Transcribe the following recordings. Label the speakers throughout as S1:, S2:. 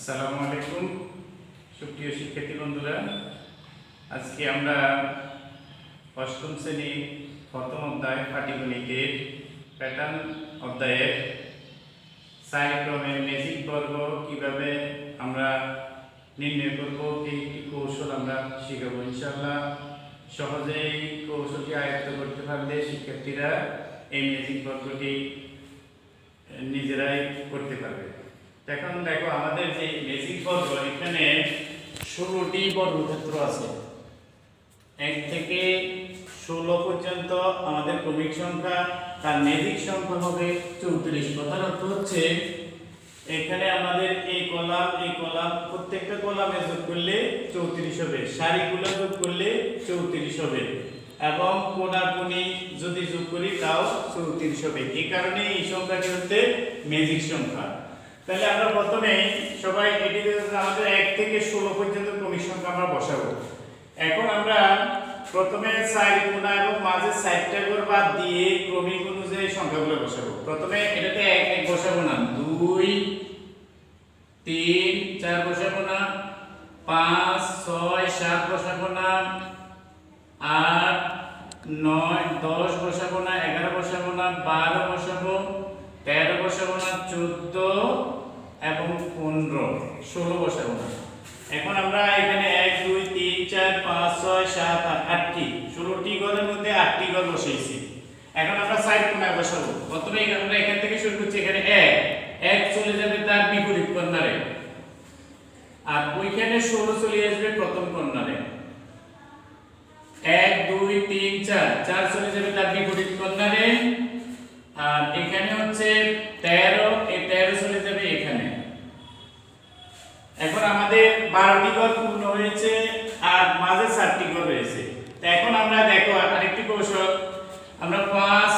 S1: আসসালামু আলাইকুম সুপ্রিয় শিক্ষার্থী বন্ধুরা, আজকে আমরা অষ্টম শ্রেণী প্রথম অধ্যায় পাটিগণিতের প্যাটার্ন অধ্যায়ের সাইক্রমের ম্যাজিক বর্গ কিভাবে আমরা নির্ণয় করব এই একটি কৌশল আমরা শিখাবো। ইনশাআল্লাহ সহজেই কৌশলটি আয়ত্ত করতে পারলে শিক্ষার্থীরা এই ম্যাজিক বর্গটি নিজেরাই করতে পারবে। এখন দেখো, আমাদের যে ম্যাজিক বর্গ, এখানে 16টি বর্গক্ষেত্র আছে। 1 থেকে 16 পর্যন্ত আমাদের ক্রমিক সংখ্যা, তার ম্যাজিক সংখ্যা হবে 34। কথার অর্থ হচ্ছে এখানে আমাদের এই কলাম প্রত্যেকটা কলামে যোগ করলে 34 হবে, সারিগুলো যোগ করলে 34 হবে, এবং কোণাকুণি যদি যোগ করি তাও 34 হবে। এই কারণে এই সংখ্যাটি হচ্ছে ম্যাজিক সংখ্যা। তাহলে আমরা প্রথমে সবাই এটিতে আমাদের 1 থেকে 16 পর্যন্ত ক্রমিক সংখ্যা আমরা বসাবো। এখন আমরা প্রথমে সাইড কোণা এবং মাঝে সাইডটা করে বাদ দিয়ে ক্রমিক অনুযায়ী সংখ্যাগুলো বসাবো। প্রথমে এটাতে 1 1 বসাবো না, 2 3 4 বসাবো না, 5 6 7 বসাবো না, 8 9 10 বসাবো না, 11 বসাবো না, 12 বসাবো, 13 বসাবো না, 14 এবং 15 16 বসাবো না। এখন আমরা এখানে 1 2 3 4 5 6 7 8 8টি 16টি ঘরের মধ্যে 8টি ঘর বসাইছি। এখন আমরা সাইড কোণায় বসাবো। প্রথমে আমরা এখান থেকে শুরু করছি। এখানে 1 চলে যাবে তার বিপরীত কর্নারে, আর ওইখানে 16 চলে আসবে প্রথম কর্নারে। 1 2 3 4 চলে যাবে তার বিপরীত কর্নারে, আর এখানে হচ্ছে 13, এই 13 চলে যাবে এখানে। এখন আমাদের 12টি ঘর পূর্ণ হয়েছে আর মাঝে 4টি ঘর রয়েছে। তো এখন আমরা দেখো আরেকটি কৌশল, আমরা 5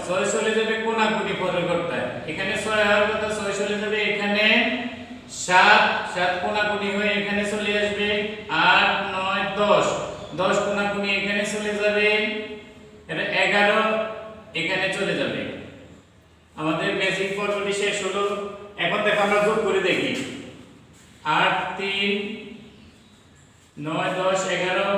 S1: 6 চলে যাবে কোণাকুণি পরের ঘরটায়। এখানে 6 হওয়ার কথা, 6 চলে যাবে এখানে, 7 কোণাকুণি হয়ে এখানে চলে আসবে, 8 9 10 কোণাকুণি এখানে চলে যাবে, এটা 11 এখানে চলে যাবে। আমাদের ম্যাজিক বর্গটি শেষ হলো। এখন দেখো আমরা যোগ করে দেখি। 8 3 9 10 11